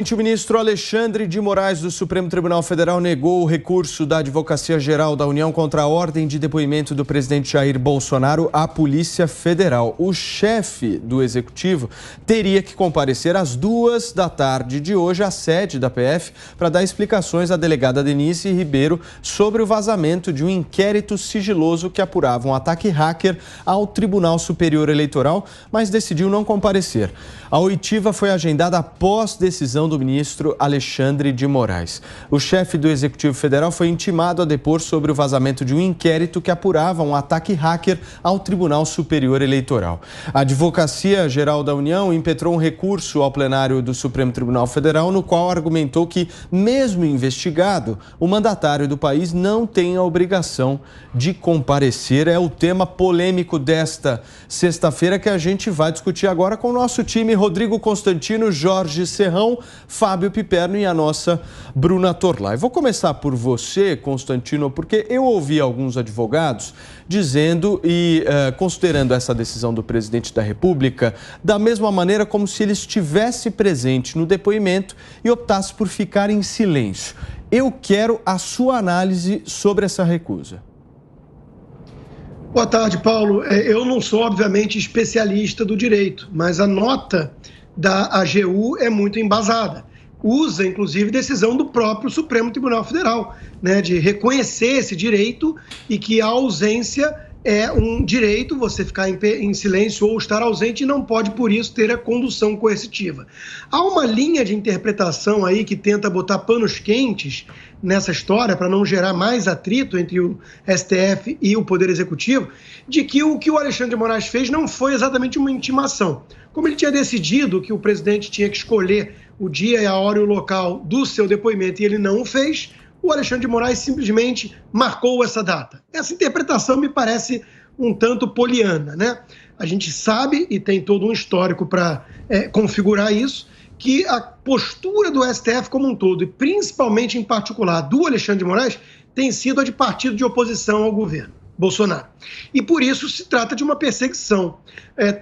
O ministro Alexandre de Moraes do Supremo Tribunal Federal negou o recurso da Advocacia Geral da União contra a ordem de depoimento do presidente Jair Bolsonaro à Polícia Federal. O chefe do Executivo teria que comparecer às 14h de hoje à sede da PF para dar explicações à delegada Denise Ribeiro sobre o vazamento de um inquérito sigiloso que apurava um ataque hacker ao Tribunal Superior Eleitoral, mas decidiu não comparecer. A oitiva foi agendada após decisão do ministro Alexandre de Moraes. O chefe do Executivo Federal foi intimado a depor sobre o vazamento de um inquérito que apurava um ataque hacker ao Tribunal Superior Eleitoral. A Advocacia Geral da União impetrou um recurso ao plenário do Supremo Tribunal Federal, no qual argumentou que, mesmo investigado, o mandatário do país não tem a obrigação de comparecer. É o tema polêmico desta sexta-feira que a gente vai discutir agora com o nosso time: Rodrigo Constantino, Jorge Serrão, Fábio Piperno e a nossa Bruna Torlai. Vou começar por você, Constantino, porque eu ouvi alguns advogados dizendo e considerando essa decisão do presidente da República da mesma maneira como se ele estivesse presente no depoimento e optasse por ficar em silêncio. Eu quero a sua análise sobre essa recusa. Boa tarde, Paulo. Eu não sou, obviamente, especialista do direito, mas a nota da AGU é muito embasada. Usa, inclusive, decisão do próprio Supremo Tribunal Federal, né, de reconhecer esse direito e que a ausência é um direito, você ficar em silêncio ou estar ausente, e não pode, por isso, ter a condução coercitiva. Há uma linha de interpretação aí que tenta botar panos quentes nessa história para não gerar mais atrito entre o STF e o Poder Executivo, de que o Alexandre de Moraes fez não foi exatamente uma intimação. Como ele tinha decidido que o presidente tinha que escolher o dia, a hora e o local do seu depoimento e ele não o fez, o Alexandre de Moraes simplesmente marcou essa data. Essa interpretação me parece um tanto poliana, né? A gente sabe, e tem todo um histórico para configurar isso, que a postura do STF como um todo, e principalmente em particular do Alexandre de Moraes, tem sido a de partido de oposição ao governo Bolsonaro. E por isso se trata de uma perseguição.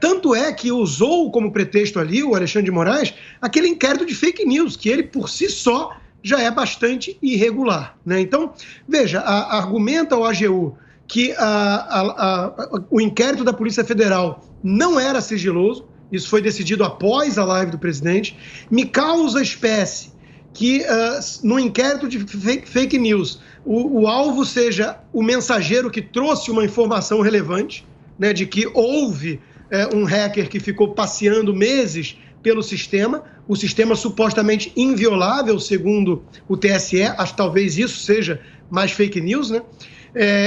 Tanto é que usou como pretexto ali, o Alexandre de Moraes, aquele inquérito de fake news, que ele por si só já é bastante irregular, né? Então, veja, argumenta o AGU que o inquérito da Polícia Federal não era sigiloso, isso foi decidido após a live do presidente. Me causa espécie que no inquérito de fake news o alvo seja o mensageiro que trouxe uma informação relevante, né, de que houve um hacker que ficou passeando meses pelo sistema, o sistema supostamente inviolável, segundo o TSE, acho que talvez isso seja mais fake news, né?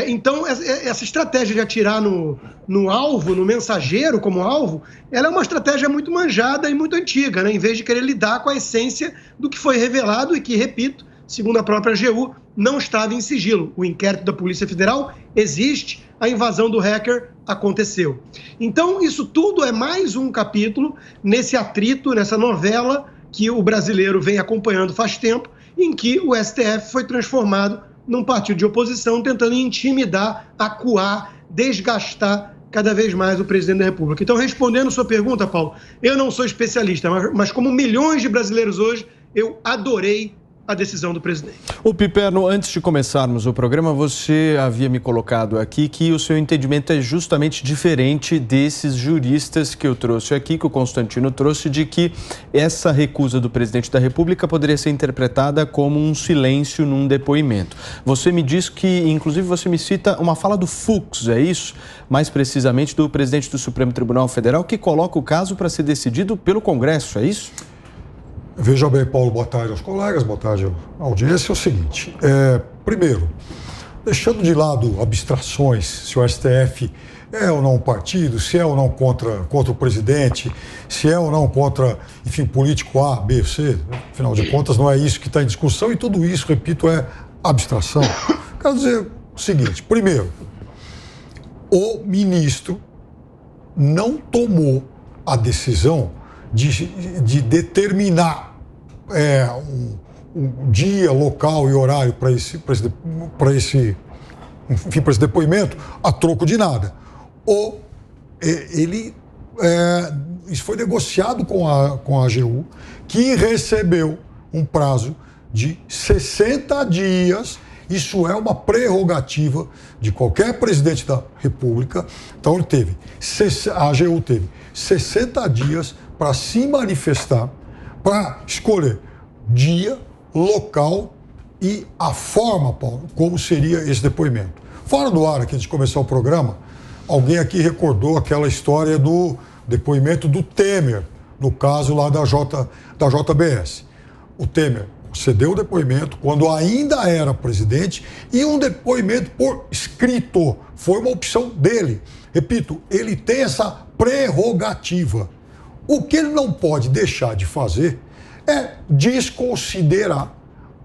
Então, essa estratégia de atirar no alvo, no mensageiro como alvo, ela é uma estratégia muito manjada e muito antiga, né? Em vez de querer lidar com a essência do que foi revelado e que, repito, segundo a própria AGU, não estava em sigilo. O inquérito da Polícia Federal existe, a invasão do hacker aconteceu. Então, isso tudo é mais um capítulo nesse atrito, nessa novela que o brasileiro vem acompanhando faz tempo, em que o STF foi transformado num partido de oposição, tentando intimidar, acuar, desgastar cada vez mais o presidente da República. Então, respondendo sua pergunta, Paulo, eu não sou especialista, mas como milhões de brasileiros hoje, eu adorei a decisão do presidente. O Piperno, antes de começarmos o programa, você havia me colocado aqui que o seu entendimento é justamente diferente desses juristas que eu trouxe aqui, que o Constantino trouxe, de que essa recusa do presidente da República poderia ser interpretada como um silêncio num depoimento. Você me diz que, inclusive, você me cita uma fala do Fux, é isso? Mais precisamente do presidente do Supremo Tribunal Federal, que coloca o caso para ser decidido pelo Congresso, é isso? Veja bem, Paulo, boa tarde aos colegas, boa tarde à audiência. É o seguinte, primeiro, deixando de lado abstrações, se o STF é ou não um partido, se é ou não contra o presidente, se é ou não contra, enfim, político A, B, C, afinal de contas não é isso que está em discussão e tudo isso, repito, é abstração. Quero dizer o seguinte, primeiro, o ministro não tomou a decisão de determinar um dia, local e horário para esse depoimento a troco de nada. Ele isso foi negociado com a AGU, que recebeu um prazo de 60 dias. Isso é uma prerrogativa de qualquer presidente da República. Então, a AGU teve 60 dias para se manifestar, para escolher dia, local e a forma, Paulo, como seria esse depoimento. Fora do ar, aqui, antes de começar o programa, alguém aqui recordou aquela história do depoimento do Temer, no caso lá da JBS. O Temer cedeu o depoimento quando ainda era presidente e um depoimento por escrito. Foi uma opção dele. Repito, ele tem essa prerrogativa. O que ele não pode deixar de fazer é desconsiderar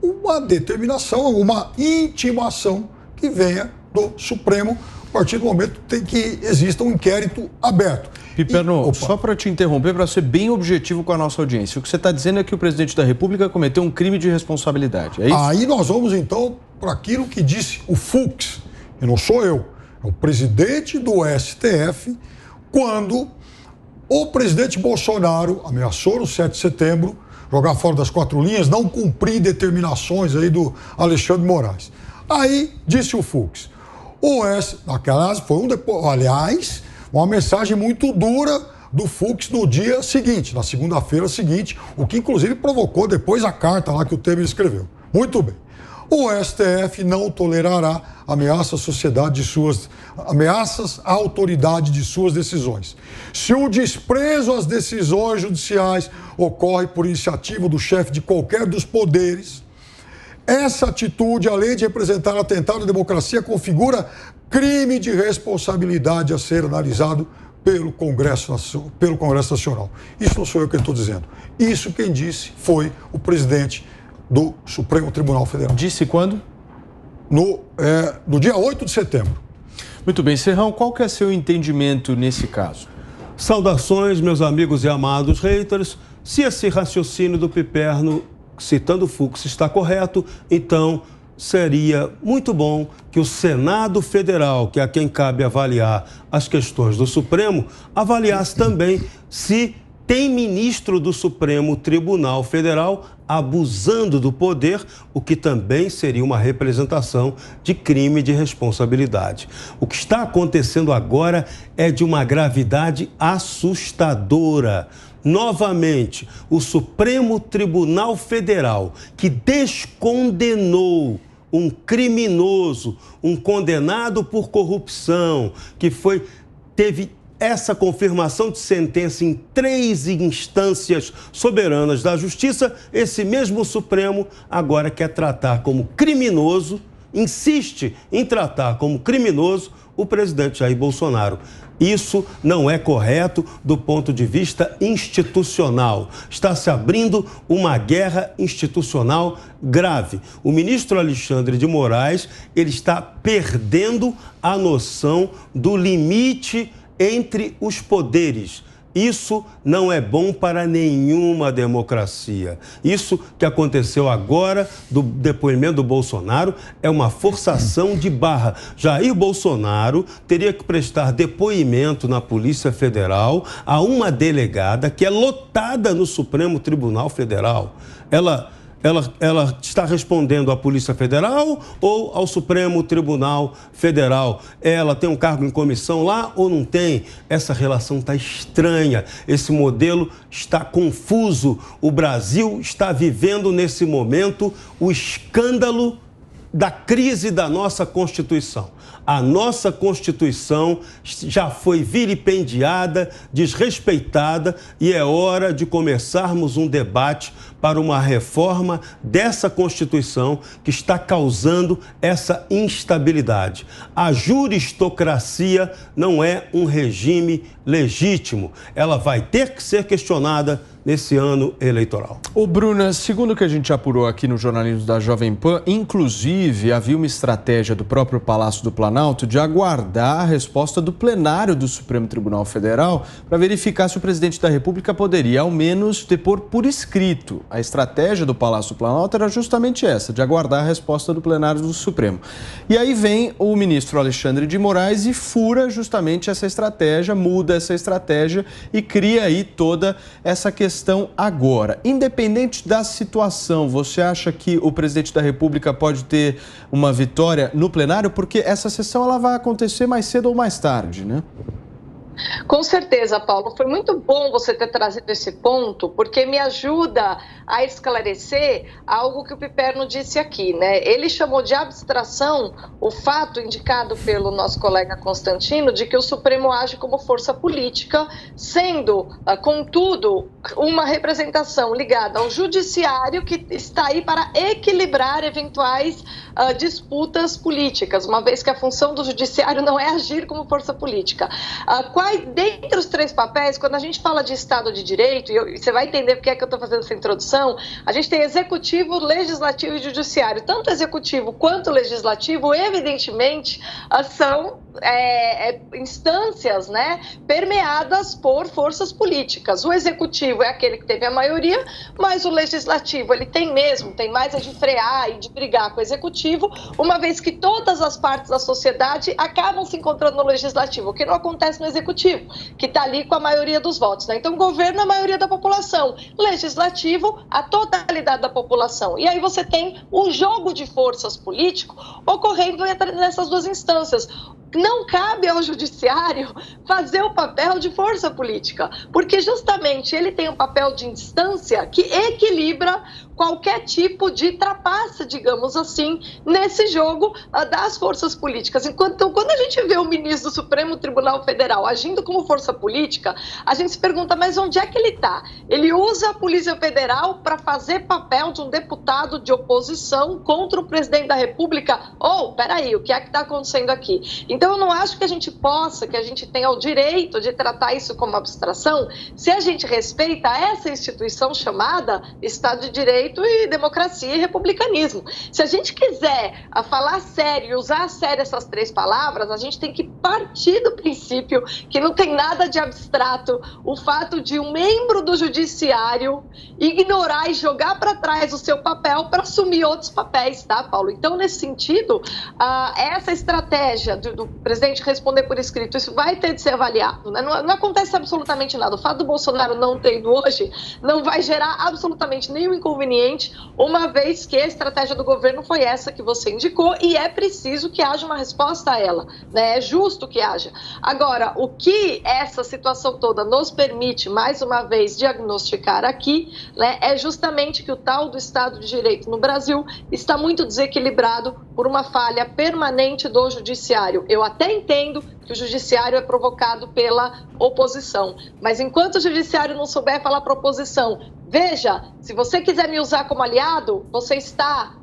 uma determinação, uma intimação que venha do Supremo a partir do momento que exista um inquérito aberto. Piperno, só para te interromper, para ser bem objetivo com a nossa audiência, o que você está dizendo é que o presidente da República cometeu um crime de responsabilidade, é isso? Aí nós vamos então para aquilo que disse o Fux, e não sou eu, é o presidente do STF, quando o presidente Bolsonaro ameaçou no 7 de setembro jogar fora das 4 linhas, não cumprir determinações aí do Alexandre de Moraes. Aí disse o Fux, aliás, uma mensagem muito dura do Fux no dia seguinte, na segunda-feira seguinte, o que inclusive provocou depois a carta lá que o Temer escreveu. Muito bem. O STF não tolerará ameaças à autoridade de suas decisões. Se o desprezo às decisões judiciais ocorre por iniciativa do chefe de qualquer dos poderes, essa atitude, além de representar atentado à democracia, configura crime de responsabilidade a ser analisado pelo Congresso Nacional. Isso não sou eu quem estou dizendo. Isso quem disse foi o presidente do Supremo Tribunal Federal. Disse quando? No dia 8 de setembro. Muito bem. Serrão, qual que é seu entendimento nesse caso? Saudações, meus amigos e amados haters. Se esse raciocínio do Piperno, citando o Fux, está correto, então seria muito bom que o Senado Federal, que é a quem cabe avaliar as questões do Supremo, avaliasse também se tem ministro do Supremo Tribunal Federal abusando do poder, o que também seria uma representação de crime de responsabilidade. O que está acontecendo agora é de uma gravidade assustadora. Novamente, o Supremo Tribunal Federal, que descondenou um criminoso, um condenado por corrupção, que teve essa confirmação de sentença em 3 instâncias soberanas da Justiça, esse mesmo Supremo agora quer tratar como criminoso, insiste em tratar como criminoso o presidente Jair Bolsonaro. Isso não é correto do ponto de vista institucional. Está se abrindo uma guerra institucional grave. O ministro Alexandre de Moraes, ele está perdendo a noção do limite entre os poderes. Isso não é bom para nenhuma democracia. Isso que aconteceu agora do depoimento do Bolsonaro é uma forçação de barra. Jair Bolsonaro teria que prestar depoimento na Polícia Federal a uma delegada que é lotada no Supremo Tribunal Federal. Ela está respondendo à Polícia Federal ou ao Supremo Tribunal Federal? Ela tem um cargo em comissão lá ou não tem? Essa relação está estranha, esse modelo está confuso. O Brasil está vivendo nesse momento o escândalo da crise da nossa Constituição. A nossa Constituição já foi vilipendiada, desrespeitada e é hora de começarmos um debate para uma reforma dessa Constituição que está causando essa instabilidade. A juristocracia não é um regime legítimo. Ela vai ter que ser questionada nesse ano eleitoral. Ô Bruna, segundo o que a gente apurou aqui no jornalismo da Jovem Pan, inclusive havia uma estratégia do próprio Palácio do Planalto de aguardar a resposta do plenário do Supremo Tribunal Federal para verificar se o presidente da República poderia, ao menos, depor por escrito. A estratégia do Palácio do Planalto era justamente essa, de aguardar a resposta do plenário do Supremo. E aí vem o ministro Alexandre de Moraes e fura justamente essa estratégia, muda essa estratégia e cria aí toda essa questão agora. Independente da situação, você acha que o presidente da República pode ter uma vitória no plenário? Porque essa sessão ela vai acontecer mais cedo ou mais tarde, né? Com certeza, Paulo. Foi muito bom você ter trazido esse ponto, porque me ajuda a esclarecer algo que o Piperno disse aqui, né? Ele chamou de abstração o fato indicado pelo nosso colega Constantino de que o Supremo age como força política, sendo, contudo, uma representação ligada ao judiciário que está aí para equilibrar eventuais disputas políticas, uma vez que a função do judiciário não é agir como força política. Dentre os três papéis, quando a gente fala de Estado de Direito, e você vai entender porque é que eu estou fazendo essa introdução, a gente tem executivo, legislativo e judiciário. Tanto executivo quanto legislativo, evidentemente, são instâncias, né, permeadas por forças políticas. O executivo é aquele que teve a maioria, mas o legislativo, ele tem mais a de frear e de brigar com o executivo, uma vez que todas as partes da sociedade acabam se encontrando no legislativo, o que não acontece no executivo, que está ali com a maioria dos votos, né? Então, governo, a maioria da população, legislativo, a totalidade da população. E aí você tem o jogo de forças político ocorrendo nessas duas instâncias. Não cabe ao judiciário fazer o papel de força política, porque justamente ele tem um papel de instância que equilibra qualquer tipo de trapaça, digamos assim, nesse jogo das forças políticas. Então, quando a gente vê o ministro do Supremo Tribunal Federal agindo como força política, a gente se pergunta, mas onde é que ele está? Ele usa a Polícia Federal para fazer papel de um deputado de oposição contra o presidente da República? Peraí, o que é que está acontecendo aqui? Então, eu não acho que a gente tenha o direito de tratar isso como abstração, se a gente respeita essa instituição chamada Estado de Direito e democracia e republicanismo. Se a gente quiser falar sério e usar a sério essas três palavras, a gente tem que partir do princípio que não tem nada de abstrato o fato de um membro do judiciário ignorar e jogar para trás o seu papel para assumir outros papéis, tá, Paulo? Então, nesse sentido, essa estratégia do presidente responder por escrito, isso vai ter de ser avaliado, né? Não acontece absolutamente nada. O fato do Bolsonaro não ter ido hoje não vai gerar absolutamente nenhum inconveniente, uma vez que a estratégia do governo foi essa que você indicou e é preciso que haja uma resposta a ela, né? É justo que haja. Agora, o que essa situação toda nos permite, mais uma vez, diagnosticar aqui, né, é justamente que o tal do Estado de Direito no Brasil está muito desequilibrado por uma falha permanente do judiciário. Eu até entendo que o judiciário é provocado pela oposição, mas enquanto o judiciário não souber falar para a oposição, veja, se você quiser me usar como aliado, você está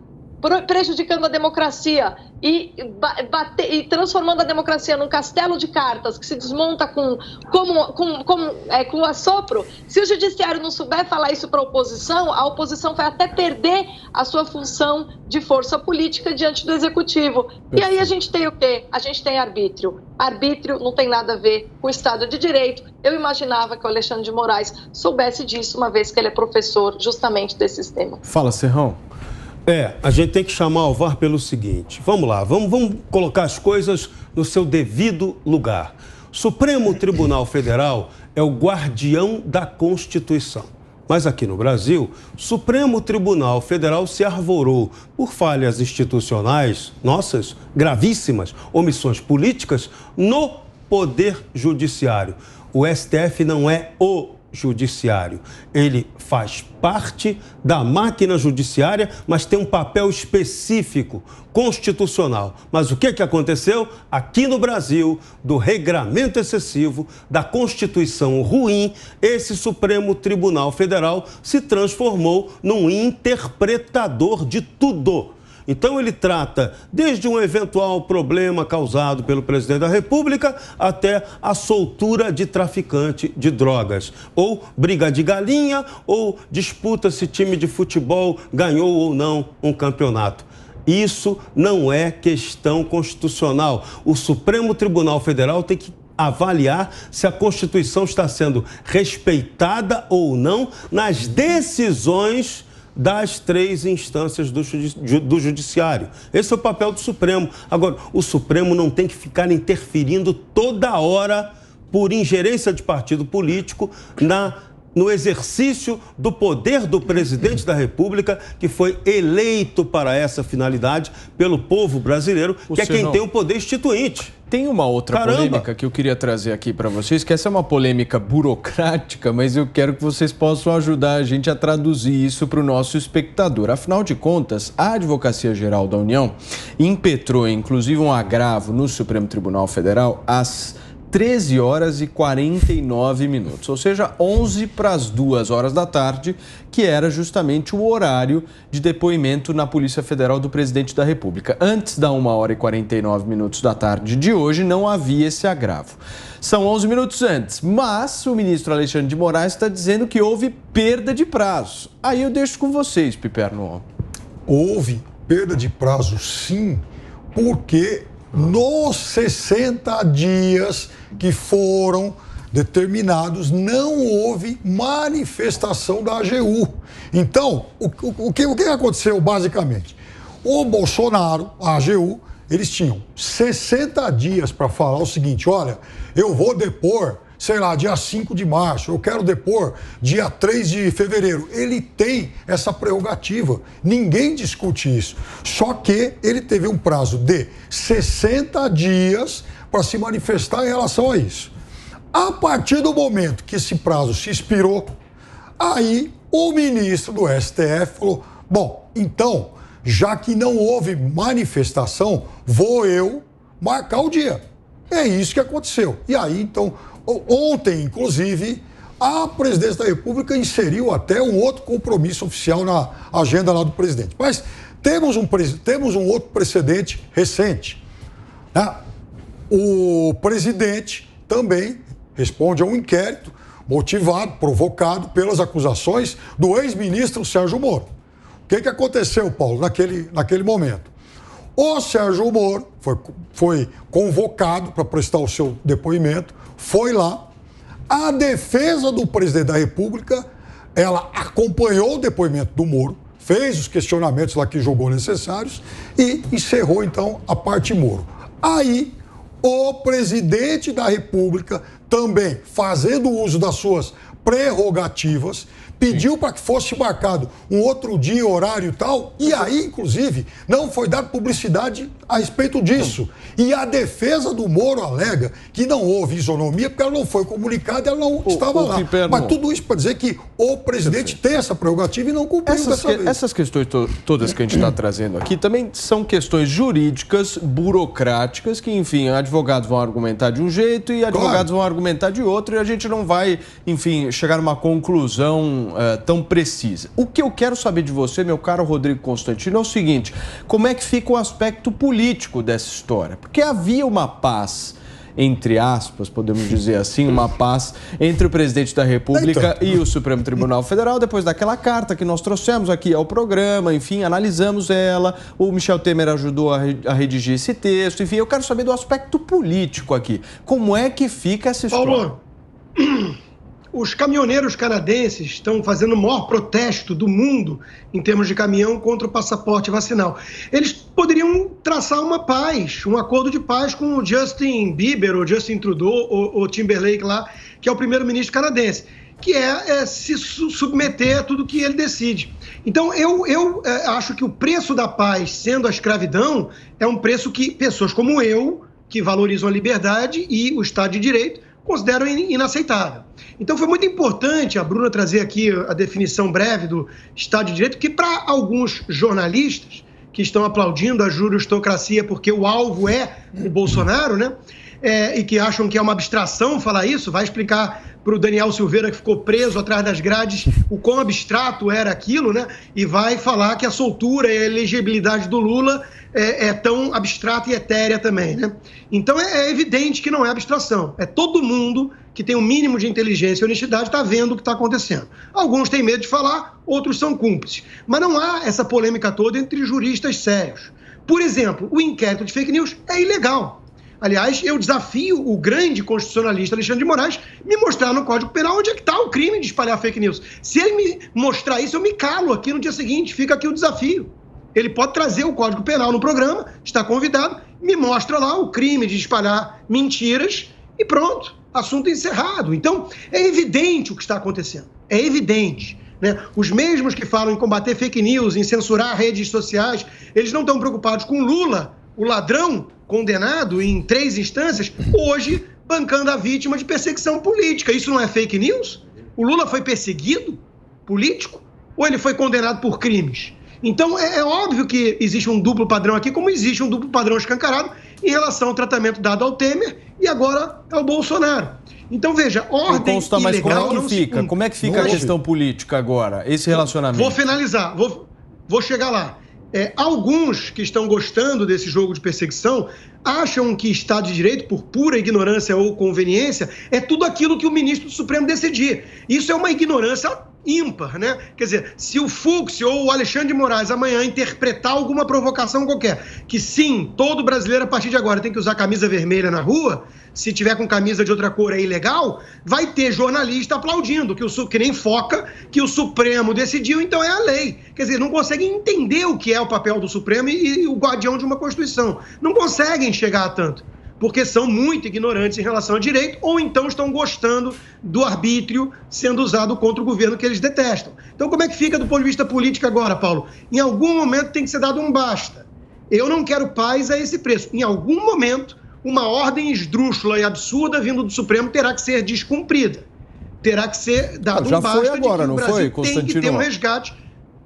prejudicando a democracia e transformando a democracia num castelo de cartas que se desmonta com assopro. Se o judiciário não souber falar isso para a oposição vai até perder a sua função de força política diante do executivo. E aí a gente tem o quê? A gente tem arbítrio. Arbítrio não tem nada a ver com o Estado de Direito. Eu imaginava que o Alexandre de Moraes soubesse disso, uma vez que ele é professor justamente desse sistema. Fala, Serrão. A gente tem que chamar o VAR pelo seguinte, vamos lá, vamos colocar as coisas no seu devido lugar. Supremo Tribunal Federal é o guardião da Constituição. Mas aqui no Brasil, o Supremo Tribunal Federal se arvorou por falhas institucionais, nossas, gravíssimas, omissões políticas no Poder Judiciário. O STF não é o Judiciário. Ele faz parte da máquina judiciária, mas tem um papel específico, constitucional. Mas o que aconteceu? Aqui no Brasil, do regramento excessivo, da Constituição ruim, esse Supremo Tribunal Federal se transformou num interpretador de tudo. Então ele trata desde um eventual problema causado pelo presidente da República até a soltura de traficante de drogas, ou briga de galinha, ou disputa se time de futebol ganhou ou não um campeonato. Isso não é questão constitucional. O Supremo Tribunal Federal tem que avaliar se a Constituição está sendo respeitada ou não nas decisões das 3 instâncias do Judiciário. Esse é o papel do Supremo. Agora, o Supremo não tem que ficar interferindo toda hora por ingerência de partido político no exercício do poder do presidente da República, que foi eleito para essa finalidade pelo povo brasileiro, que é quem tem o poder instituinte. Tem uma outra polêmica que eu queria trazer aqui para vocês, que essa é uma polêmica burocrática, mas eu quero que vocês possam ajudar a gente a traduzir isso para o nosso espectador. Afinal de contas, a Advocacia Geral da União impetrou, inclusive, um agravo no Supremo Tribunal Federal às 13 horas e 49 minutos, ou seja, 11 para as 2 horas da tarde, que era justamente o horário de depoimento na Polícia Federal do Presidente da República. Antes da 1 hora e 49 minutos da tarde de hoje, não havia esse agravo. São 11 minutos antes, mas o ministro Alexandre de Moraes está dizendo que houve perda de prazo. Aí eu deixo com vocês, Piperno. Houve perda de prazo, sim, porque nos 60 dias que foram determinados, não houve manifestação da AGU. Então, o que aconteceu basicamente? O Bolsonaro, a AGU, eles tinham 60 dias para falar o seguinte: olha, eu vou depor, sei lá, dia 5 de março, eu quero depor dia 3 de fevereiro. Ele tem essa prerrogativa, ninguém discute isso. Só que ele teve um prazo de 60 dias para se manifestar em relação a isso. A partir do momento que esse prazo se expirou, aí o ministro do STF falou: bom, então, já que não houve manifestação, vou eu marcar o dia. É isso que aconteceu. E aí, então, ontem, inclusive, a presidência da República inseriu até um outro compromisso oficial na agenda lá do presidente. Mas temos um outro precedente recente, né? O presidente também responde a um inquérito motivado, provocado pelas acusações do ex-ministro Sérgio Moro. O que aconteceu, Paulo, naquele momento? O Sérgio Moro foi convocado para prestar o seu depoimento, foi lá. A defesa do presidente da República, ela acompanhou o depoimento do Moro, fez os questionamentos lá que julgou necessários e encerrou, então, a parte Moro. Aí, o presidente da República, também fazendo uso das suas prerrogativas, pediu para que fosse marcado um outro dia, horário e tal, e aí, inclusive, não foi dada publicidade a respeito disso. E a defesa do Moro alega que não houve isonomia porque ela não foi comunicada, ela não estava lá. Mas tudo isso para dizer que o presidente tem essa prerrogativa e não cumpriu dessa vez. Essas questões todas que a gente está trazendo aqui também são questões jurídicas, burocráticas, que, enfim, advogados vão argumentar de um jeito e advogados vão argumentar de outro, e a gente não vai, enfim, chegar a uma conclusão tão precisa. O que eu quero saber de você, meu caro Rodrigo Constantino, é o seguinte: como é que fica o aspecto político dessa história? Porque havia uma paz, entre aspas, podemos dizer assim, uma paz entre o presidente da República e o Supremo Tribunal Federal, depois daquela carta que nós trouxemos aqui ao programa, enfim, analisamos ela, o Michel Temer ajudou a redigir esse texto, enfim, eu quero saber do aspecto político aqui. Como é que fica essa história? Paulo, os caminhoneiros canadenses estão fazendo o maior protesto do mundo em termos de caminhão contra o passaporte vacinal. Eles poderiam traçar uma paz, um acordo de paz com o Justin Bieber, ou Justin Trudeau, ou Timberlake lá, que é o primeiro-ministro canadense, que é se submeter a tudo que ele decide. Então, eu acho que o preço da paz, sendo a escravidão, é um preço que pessoas como eu, que valorizam a liberdade e o Estado de Direito, consideram inaceitável. Então foi muito importante a Bruna trazer aqui a definição breve do Estado de Direito, que para alguns jornalistas que estão aplaudindo a juristocracia porque o alvo é o Bolsonaro, né? E que acham que é uma abstração falar isso, vai explicar para o Daniel Silveira, que ficou preso atrás das grades, o quão abstrato era aquilo, né? E vai falar que a soltura e a elegibilidade do Lula é tão abstrata e etérea também, né? Então é evidente que não é abstração. É todo mundo que tem um mínimo de inteligência e honestidade está vendo o que está acontecendo. Alguns têm medo de falar, outros são cúmplices. Mas não há essa polêmica toda entre juristas sérios. Por exemplo, o inquérito de fake news é ilegal. Aliás, eu desafio o grande constitucionalista Alexandre de Moraes me mostrar no Código Penal onde é que está o crime de espalhar fake news. Se ele me mostrar isso, eu me calo aqui no dia seguinte. Fica aqui o desafio. Ele pode trazer o Código Penal no programa, está convidado, me mostra lá o crime de espalhar mentiras e pronto, assunto encerrado. Então, é evidente o que está acontecendo. É evidente. Né? Os mesmos que falam em combater fake news, em censurar redes sociais, eles não estão preocupados com Lula, o ladrão condenado em 3 instâncias, hoje bancando a vítima de perseguição política. Isso não é fake news? O Lula foi perseguido político ou ele foi condenado por crimes? Então, é óbvio que existe um duplo padrão aqui, como existe um duplo padrão escancarado em relação ao tratamento dado ao Temer e agora ao Bolsonaro. Então, veja, ordem ilegal mas como não se cumpre. Como é que fica a questão política agora, esse relacionamento? Vou finalizar, vou chegar lá. Alguns que estão gostando desse jogo de perseguição acham que Estado de Direito, por pura ignorância ou conveniência, é tudo aquilo que o ministro do Supremo decidir. Isso é uma ignorância ímpar, né? Quer dizer, se o Fux ou o Alexandre de Moraes amanhã interpretar alguma provocação qualquer, que sim, todo brasileiro a partir de agora tem que usar camisa vermelha na rua, se tiver com camisa de outra cor é ilegal, vai ter jornalista aplaudindo, que nem foca, que o Supremo decidiu, então é a lei. Quer dizer, não conseguem entender o que é o papel do Supremo e o guardião de uma Constituição. Não conseguem chegar a tanto, porque são muito ignorantes em relação ao direito, ou então estão gostando do arbítrio sendo usado contra o governo que eles detestam. Então, como é que fica do ponto de vista político agora, Paulo? Em algum momento tem que ser dado um basta. Eu não quero paz a esse preço. Em algum momento, uma ordem esdrúxula e absurda vindo do Supremo terá que ser descumprida. Terá que ser dado um basta agora, de que o Brasil tem que ter um resgate.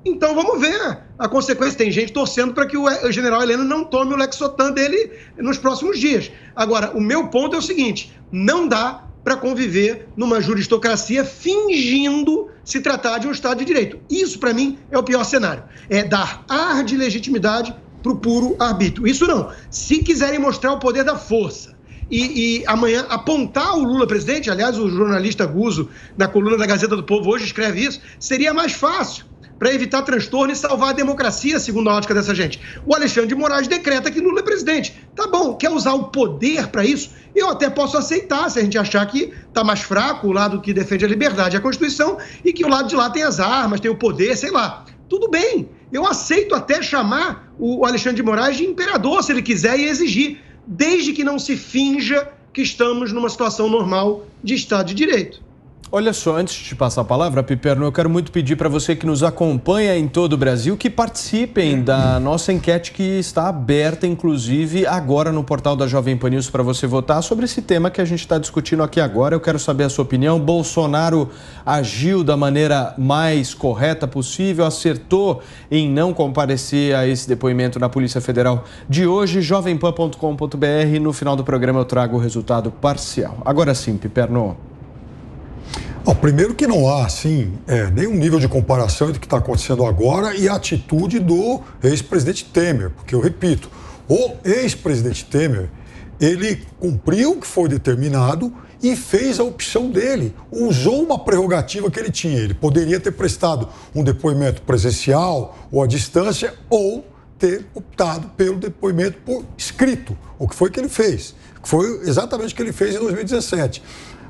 Então, vamos ver a consequência. Tem gente torcendo para que o general Heleno não tome o Lexotan dele nos próximos dias. Agora, o meu ponto é o seguinte, não dá para conviver numa juristocracia fingindo se tratar de um Estado de Direito. Isso, para mim, é o pior cenário. É dar ar de legitimidade para o puro arbítrio. Isso não. Se quiserem mostrar o poder da força e amanhã apontar o Lula presidente, aliás, o jornalista Guzzo, na coluna da Gazeta do Povo, hoje escreve isso, seria mais fácil para evitar transtorno e salvar a democracia, segundo a ótica dessa gente. O Alexandre de Moraes decreta que Lula é presidente. Tá bom, quer usar o poder para isso? Eu até posso aceitar, se a gente achar que está mais fraco o lado que defende a liberdade e a Constituição e que o lado de lá tem as armas, tem o poder, sei lá. Tudo bem, eu aceito até chamar o Alexandre de Moraes de imperador, se ele quiser, e exigir, desde que não se finja que estamos numa situação normal de Estado de Direito. Olha só, antes de te passar a palavra, Piperno, eu quero muito pedir para você que nos acompanha em todo o Brasil que participem da nossa enquete que está aberta, inclusive, agora no portal da Jovem Pan News para você votar sobre esse tema que a gente está discutindo aqui agora. Eu quero saber a sua opinião. Bolsonaro agiu da maneira mais correta possível, acertou em não comparecer a esse depoimento na Polícia Federal de hoje. jovempan.com.br. No final do programa eu trago o resultado parcial. Agora sim, Piperno. Primeiro que não há, assim, nenhum nível de comparação entre o que está acontecendo agora e a atitude do ex-presidente Temer. Porque, eu repito, o ex-presidente Temer, ele cumpriu o que foi determinado e fez a opção dele. Usou uma prerrogativa que ele tinha. Ele poderia ter prestado um depoimento presencial ou à distância ou ter optado pelo depoimento por escrito. O que foi que ele fez? Foi exatamente o que ele fez em 2017.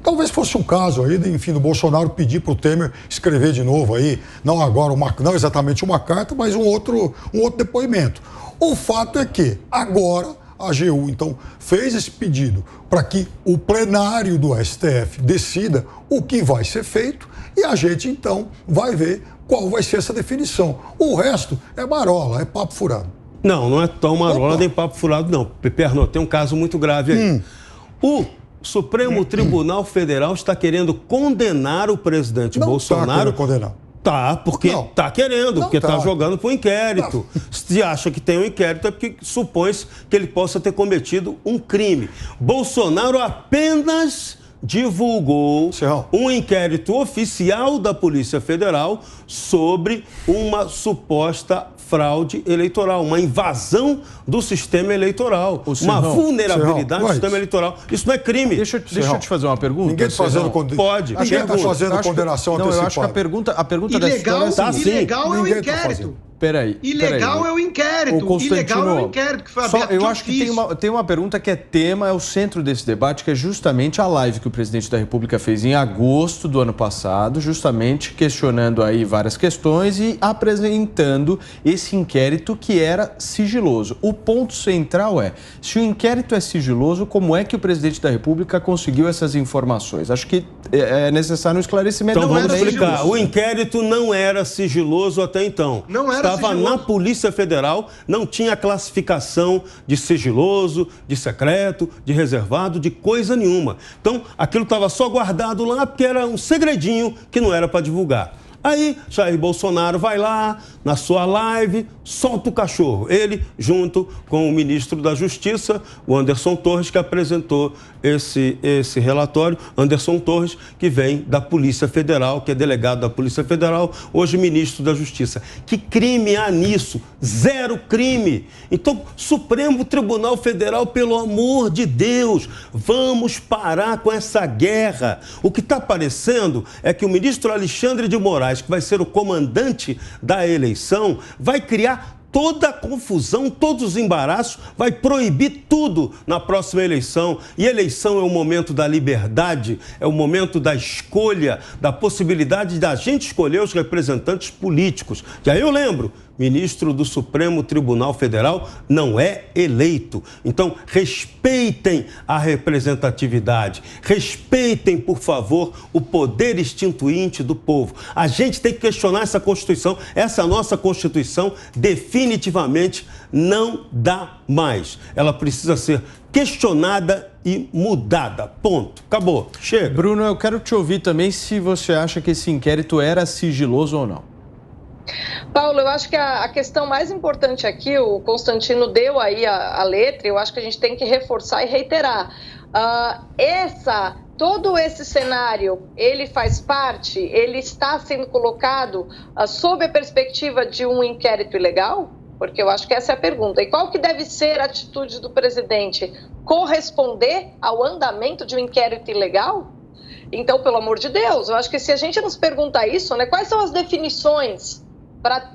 Talvez fosse um caso aí, enfim, do Bolsonaro pedir para o Temer escrever de novo aí, não agora, não exatamente uma carta, mas um outro depoimento. O fato é que agora a AGU, então, fez esse pedido para que o plenário do STF decida o que vai ser feito e a gente, então, vai ver qual vai ser essa definição. O resto é marola, é papo furado. Não é tão marola nem papo furado, não. Piperno, tem um caso muito grave aí. O Supremo Tribunal Federal está querendo condenar o presidente Bolsonaro. Não está querendo condenar. Tá, porque está querendo, porque está jogando para o inquérito. Se acha que tem um inquérito é porque supõe que ele possa ter cometido um crime. Bolsonaro apenas divulgou um inquérito oficial da Polícia Federal sobre uma suposta fraude eleitoral, uma invasão do sistema eleitoral, uma vulnerabilidade do sistema eleitoral. Isso não é crime. Deixa eu te fazer uma pergunta. Ninguém está fazendo Pode. Ninguém está fazendo condenação antecipada. Eu acho que a pergunta da história é assim. Ilegal é o inquérito. Ilegal é o inquérito. Ilegal é o inquérito que foi aberto. Eu acho que tem uma pergunta que é tema, é o centro desse debate, que é justamente a live que o presidente da República fez em agosto do ano passado, justamente questionando aí várias questões e apresentando esse inquérito que era sigiloso. O ponto central é, se o inquérito é sigiloso, como é que o presidente da República conseguiu essas informações? Acho que é necessário um esclarecimento. Então vamos explicar. O inquérito não era sigiloso até então. Não era. Estava na Polícia Federal, não tinha classificação de sigiloso, de secreto, de reservado, de coisa nenhuma. Então, aquilo estava só guardado lá porque era um segredinho que não era para divulgar. Aí, Jair Bolsonaro vai lá, na sua live, solta o cachorro. Ele, junto com o ministro da Justiça, o Anderson Torres, que apresentou esse relatório. Anderson Torres, que vem da Polícia Federal, que é delegado da Polícia Federal, hoje ministro da Justiça. Que crime há nisso? Zero crime. Então, Supremo Tribunal Federal, pelo amor de Deus, vamos parar com essa guerra. O que está aparecendo é que o ministro Alexandre de Moraes, que vai ser o comandante da eleição, vai criar toda a confusão, todos os embaraços, vai proibir tudo na próxima eleição. E eleição é o momento da liberdade, é o momento da escolha, da possibilidade da gente escolher os representantes políticos. E aí eu lembro, ministro do Supremo Tribunal Federal não é eleito. Então, respeitem a representatividade, respeitem, por favor, o poder instituinte do povo. A gente tem que questionar essa Constituição. Essa nossa Constituição definitivamente não dá mais. Ela precisa ser questionada e mudada. Ponto. Acabou. Chega. Bruno, eu quero te ouvir também se você acha que esse inquérito era sigiloso ou não. Paulo, eu acho que a questão mais importante aqui, o Constantino deu aí a letra, eu acho que a gente tem que reforçar e reiterar. Todo esse cenário, ele faz parte, ele está sendo colocado sob a perspectiva de um inquérito ilegal? Porque eu acho que essa é a pergunta. E qual que deve ser a atitude do presidente? Corresponder ao andamento de um inquérito ilegal? Então, pelo amor de Deus, eu acho que se a gente nos pergunta isso, né, quais são as definições para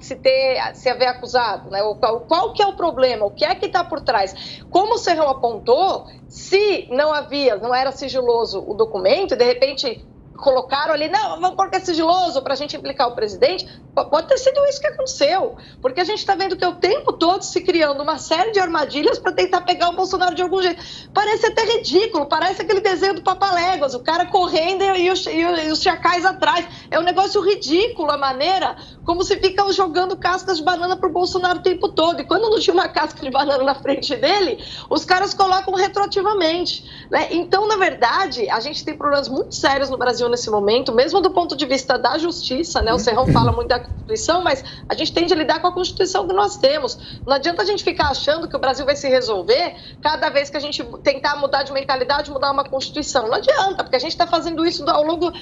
se haver acusado, né? Qual que é o problema? O que é que está por trás? Como o Serrão apontou, se não era sigiloso o documento, de repente colocaram ali, não, vamos pôr que é sigiloso para a gente implicar o presidente, pode ter sido isso que aconteceu, porque a gente está vendo que o tempo todo se criando uma série de armadilhas para tentar pegar o Bolsonaro de algum jeito. Parece até ridículo, parece aquele desenho do Papaléguas, o cara correndo e os chacais atrás. É um negócio ridículo a maneira como se fica jogando cascas de banana pro Bolsonaro o tempo todo. E quando não tinha uma casca de banana na frente dele, os caras colocam retroativamente, né? Então, na verdade, a gente tem problemas muito sérios no Brasil nesse momento, mesmo do ponto de vista da justiça, né? O Serrão fala muito da Constituição, mas a gente tem de lidar com a Constituição que nós temos. Não adianta a gente ficar achando que o Brasil vai se resolver cada vez que a gente tentar mudar de mentalidade, mudar uma Constituição. Não adianta, porque a gente está fazendo isso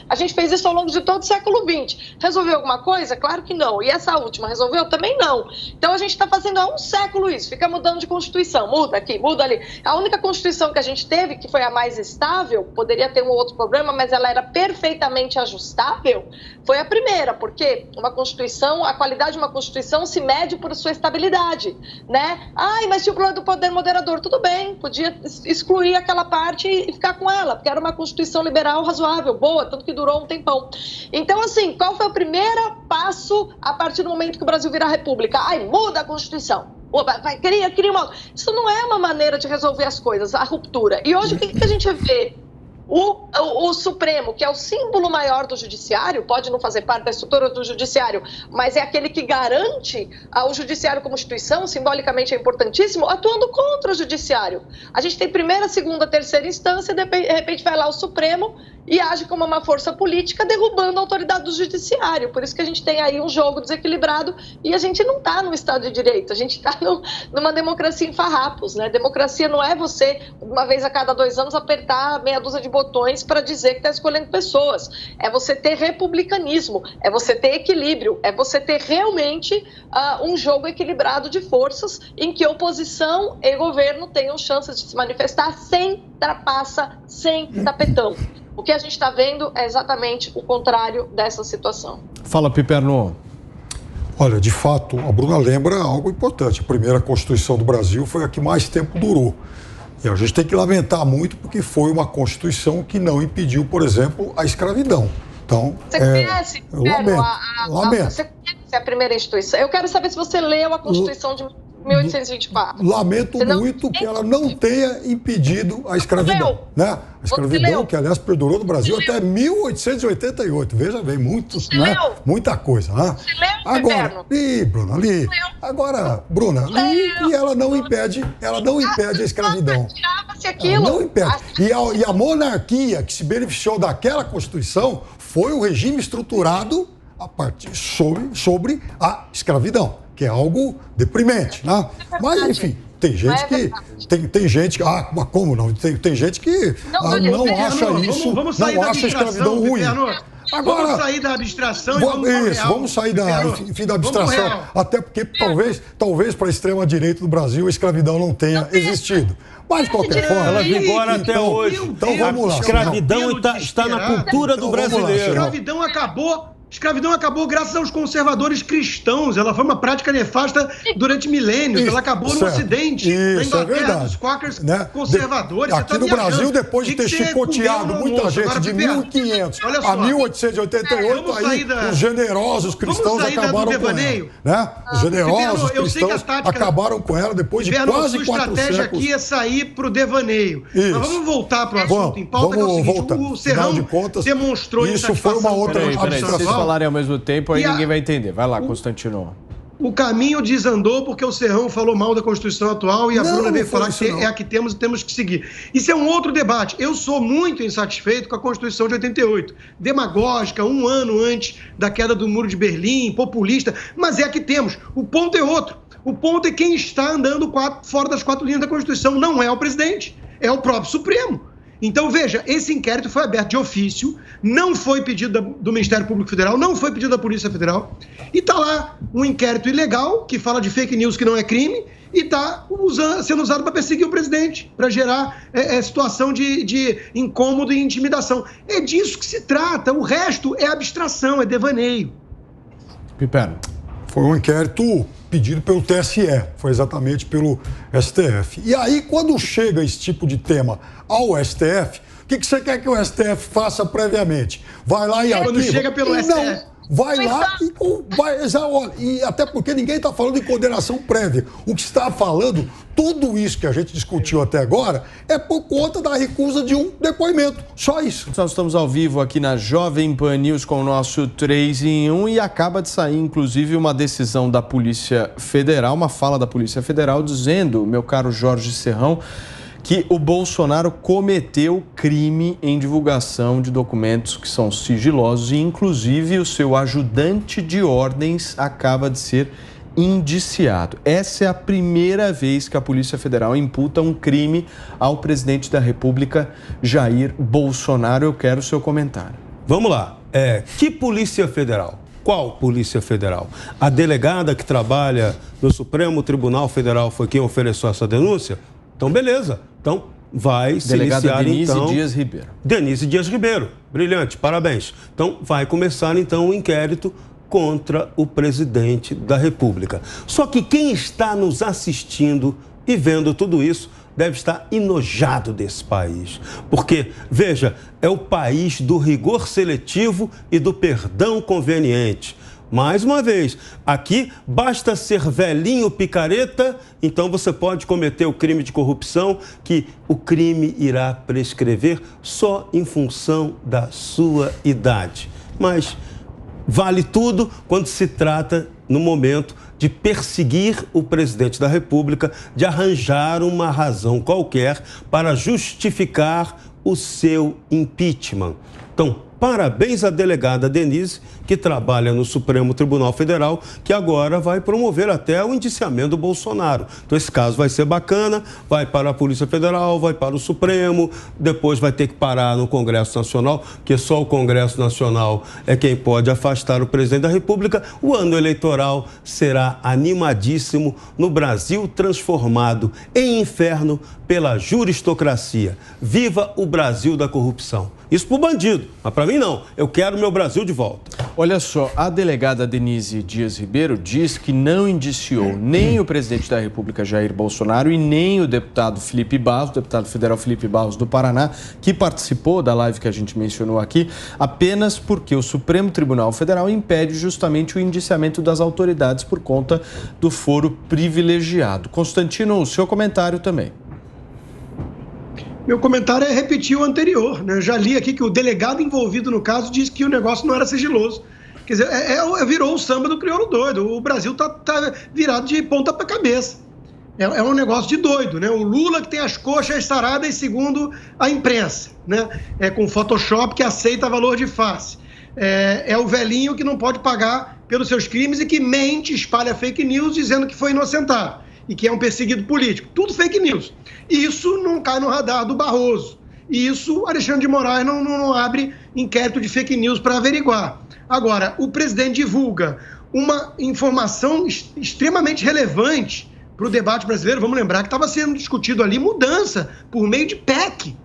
a gente fez isso ao longo de todo o século XX. Resolveu alguma coisa? Claro que não. E essa última resolveu? Também não. Então a gente está fazendo há um século isso, fica mudando de Constituição, muda aqui, muda ali. A única Constituição que a gente teve, que foi a mais estável, poderia ter um outro problema, mas ela era perfeitamente ajustável, foi a primeira, porque uma Constituição, a qualidade de uma Constituição se mede por sua estabilidade, né? Mas tinha o problema do poder moderador, tudo bem, podia excluir aquela parte e ficar com ela, porque era uma Constituição liberal razoável, boa, tanto que durou um tempão. Então, assim, qual foi o primeiro passo a partir do momento que o Brasil virar república? Muda a Constituição. Cria uma... Isso não é uma maneira de resolver as coisas, a ruptura. E hoje o que a gente vê? O Supremo, que é o símbolo maior do judiciário, pode não fazer parte da estrutura do judiciário, mas é aquele que garante o judiciário como instituição, simbolicamente é importantíssimo, atuando contra o judiciário. A gente tem primeira, segunda, terceira instância, de repente vai lá o Supremo e age como uma força política, derrubando a autoridade do judiciário. Por isso que a gente tem aí um jogo desequilibrado e a gente não está no Estado de Direito, a gente está numa democracia em farrapos, né? Democracia não é você, uma vez a cada 2 anos, apertar meia dúzia de botões para dizer que está escolhendo pessoas. É você ter republicanismo, é você ter equilíbrio, é você ter realmente um jogo equilibrado de forças em que oposição e governo tenham chances de se manifestar sem trapaça, sem tapetão. O que a gente está vendo é exatamente o contrário dessa situação. Fala, Piperno. Olha, de fato, a Bruna lembra algo importante. A primeira Constituição do Brasil foi a que mais tempo durou. E a gente tem que lamentar muito porque foi uma Constituição que não impediu, por exemplo, a escravidão. Então, você conhece, lamento. Você conhece a primeira instituição? Eu quero saber se você leu a Constituição de 1824. Lamento muito que ela não tenha impedido a escravidão. Né? A escravidão, que aliás perdurou no Brasil até 1888. Veja bem, muita coisa. Né? Agora, Bruna, li. Agora, Bruna, li e ela não impede a escravidão. Ela não impede. E a monarquia que se beneficiou daquela Constituição foi o regime estruturado a partir sobre a escravidão, que é algo deprimente, né? Mas, enfim, tem gente que... Tem gente que... mas como não? Tem gente que não acha isso, não acha a escravidão ruim. Agora, vamos sair da abstração e vamos para o real. Vamos sair da abstração. Até porque, talvez para a extrema-direita do Brasil, a escravidão não tenha existido. Mas, de qualquer forma... Ela vigora até hoje. Então, vamos lá. A escravidão está na cultura do brasileiro. A escravidão acabou graças aos conservadores cristãos. Ela foi uma prática nefasta durante milênios. Ela acabou no Ocidente, na Inglaterra, os quakers conservadores. Aqui no Brasil, depois de ter chicoteado muita gente de 1500 a 1888, aí os generosos cristãos acabaram com ela. Né? Os generosos cristãos acabaram com ela depois de quase 4 séculos. A estratégia aqui é sair para o devaneio. Mas vamos voltar para o assunto em pauta, que é o seguinte, o Serrão demonstrou isso foi uma outra abstração. Falarem ao mesmo tempo, aí ninguém vai entender. Vai lá, Constantino. O caminho desandou porque o Serrão falou mal da Constituição atual e a Bruna veio falar que é a que temos e temos que seguir. Isso é um outro debate. Eu sou muito insatisfeito com a Constituição de 88. Demagógica, 1 ano antes da queda do Muro de Berlim, populista, mas é a que temos. O ponto é outro. O ponto é quem está andando fora das 4 linhas da Constituição. Não é o presidente, é o próprio Supremo. Então, veja, esse inquérito foi aberto de ofício, não foi pedido do Ministério Público Federal, não foi pedido da Polícia Federal, e está lá um inquérito ilegal, que fala de fake news que não é crime, e está sendo usado para perseguir o presidente, para gerar situação de incômodo e intimidação. É disso que se trata, o resto é abstração, é devaneio. Piperno. Foi um inquérito pedido pelo TSE, foi exatamente pelo STF. E aí, quando chega esse tipo de tema ao STF, o que você quer que o STF faça previamente? Vai lá e quando chega pelo STF. Vai lá e até porque ninguém está falando em condenação prévia. O que está falando, tudo isso que a gente discutiu até agora, é por conta da recusa de um depoimento. Só isso. Nós estamos ao vivo aqui na Jovem Pan News com o nosso 3 em 1 e acaba de sair, inclusive, uma decisão da Polícia Federal, uma fala da Polícia Federal dizendo, meu caro Jorge Serrão, que o Bolsonaro cometeu crime em divulgação de documentos que são sigilosos e, inclusive, o seu ajudante de ordens acaba de ser indiciado. Essa é a primeira vez que a Polícia Federal imputa um crime ao presidente da República, Jair Bolsonaro. Eu quero o seu comentário. Vamos lá. Que Polícia Federal? Qual Polícia Federal? A delegada que trabalha no Supremo Tribunal Federal foi quem ofereceu essa denúncia? Então, beleza. Então, vai se iniciar, Denise Dias Ribeiro. Denise Dias Ribeiro. Brilhante, parabéns. Então, vai começar, então, o inquérito contra o presidente da República. Só que quem está nos assistindo e vendo tudo isso deve estar enojado desse país. Porque, veja, é o país do rigor seletivo e do perdão conveniente. Mais uma vez, aqui basta ser velhinho picareta, então você pode cometer o crime de corrupção, que o crime irá prescrever só em função da sua idade. Mas vale tudo quando se trata, no momento, de perseguir o presidente da República, de arranjar uma razão qualquer para justificar o seu impeachment. Então, parabéns à delegada Denise, que trabalha no Supremo Tribunal Federal, que agora vai promover até o indiciamento do Bolsonaro. Então esse caso vai ser bacana, vai para a Polícia Federal, vai para o Supremo, depois vai ter que parar no Congresso Nacional, porque só o Congresso Nacional é quem pode afastar o presidente da República. O ano eleitoral será animadíssimo no Brasil transformado em inferno pela juristocracia. Viva o Brasil da corrupção. Isso para o bandido, mas para mim não. Eu quero meu Brasil de volta. Olha só, a delegada Denise Dias Ribeiro diz que não indiciou nem o presidente da República, Jair Bolsonaro, e nem o deputado Felipe Barros, deputado federal Felipe Barros do Paraná, que participou da live que a gente mencionou aqui, apenas porque o Supremo Tribunal Federal impede justamente o indiciamento das autoridades por conta do foro privilegiado. Constantino, o seu comentário também. Meu comentário é repetir o anterior, né? Eu já li aqui que o delegado envolvido no caso disse que o negócio não era sigiloso. Quer dizer, virou o samba do crioulo doido. O Brasil tá virado de ponta para cabeça. É um negócio de doido, né? O Lula que tem as coxas saradas, segundo a imprensa, né? Com Photoshop que aceita valor de face. É o velhinho que não pode pagar pelos seus crimes e que mente, espalha fake news dizendo que foi inocentado e que é um perseguido político. Tudo fake news. E isso não cai no radar do Barroso. E isso Alexandre de Moraes não abre inquérito de fake news para averiguar. Agora, o presidente divulga uma informação extremamente relevante para o debate brasileiro. Vamos lembrar que estava sendo discutido ali mudança por meio de PEC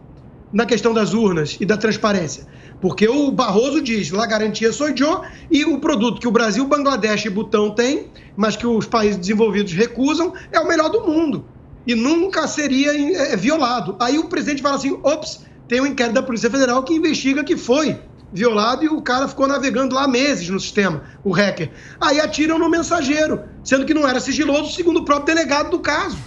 na questão das urnas e da transparência. Porque o Barroso diz, la garantia sou eu, e o produto que o Brasil, Bangladesh e Butão têm, mas que os países desenvolvidos recusam, é o melhor do mundo. E nunca seria violado. Aí o presidente fala assim, ops, tem um inquérito da Polícia Federal que investiga que foi violado e o cara ficou navegando lá meses no sistema, o hacker. Aí atiram no mensageiro, sendo que não era sigiloso, segundo o próprio delegado do caso,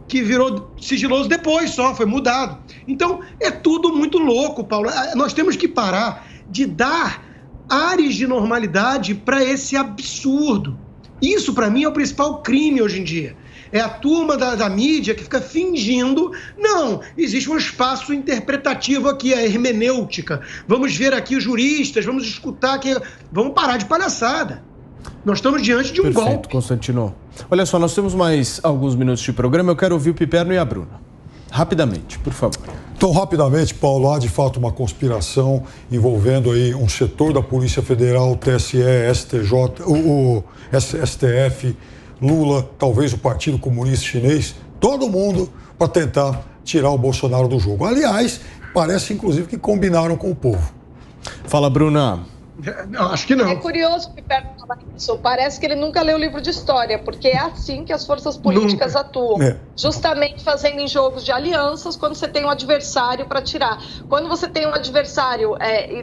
que virou sigiloso depois só, foi mudado. Então, é tudo muito louco, Paulo. Nós temos que parar de dar ares de normalidade para esse absurdo. Isso, para mim, é o principal crime hoje em dia. É a turma da mídia que fica fingindo, não, existe um espaço interpretativo aqui, a hermenêutica. Vamos ver aqui os juristas, vamos escutar aqui, vamos parar de palhaçada. Nós estamos diante de um golpe. Constantino. Olha só, nós temos mais alguns minutos de programa, eu quero ouvir o Piperno e a Bruna. Rapidamente, por favor. Então, rapidamente, Paulo, há de fato uma conspiração envolvendo aí um setor da Polícia Federal, TSE, STJ, o STF, Lula, talvez o Partido Comunista Chinês, todo mundo para tentar tirar o Bolsonaro do jogo. Aliás, parece inclusive que combinaram com o povo. Fala, Bruna. Não, acho que não. É curioso que Piperno falar isso. Parece que ele nunca leu o livro de história, porque é assim que as forças políticas atuam. Justamente fazendo em jogos de alianças quando você tem um adversário para tirar. Quando você tem um adversário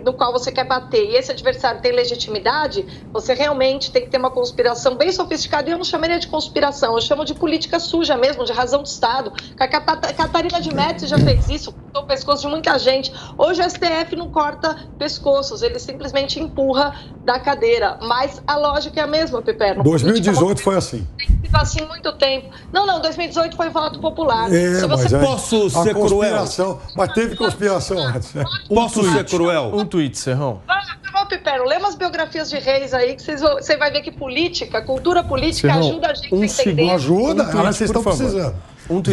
do qual você quer bater e esse adversário tem legitimidade, você realmente tem que ter uma conspiração bem sofisticada. E eu não chamaria de conspiração, eu chamo de política suja mesmo, de razão de Estado. A Catarina de Médici já fez isso, cortou o pescoço de muita gente. Hoje o STF não corta pescoços, ele simplesmente empurra da cadeira. Mas a lógica é a mesma, Piperno. 2018 foi assim. Tem sido assim muito tempo. Não, 2018 foi voto popular. Se você... Posso ser cruel? Mas teve conspiração antes. Posso ser cruel? Um tweet, Serrão. Não, Piperno, lê umas biografias de reis aí que você vai ver que política, cultura política Serrão, ajuda a gente a entender. Ajuda, vocês estão precisando.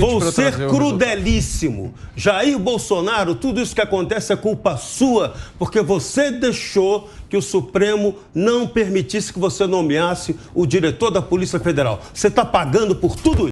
Vou ser crudelíssimo. Jair Bolsonaro, tudo isso que acontece é culpa sua, porque você deixou que o Supremo não permitisse que você nomeasse o diretor da Polícia Federal. Você está pagando por tudo isso.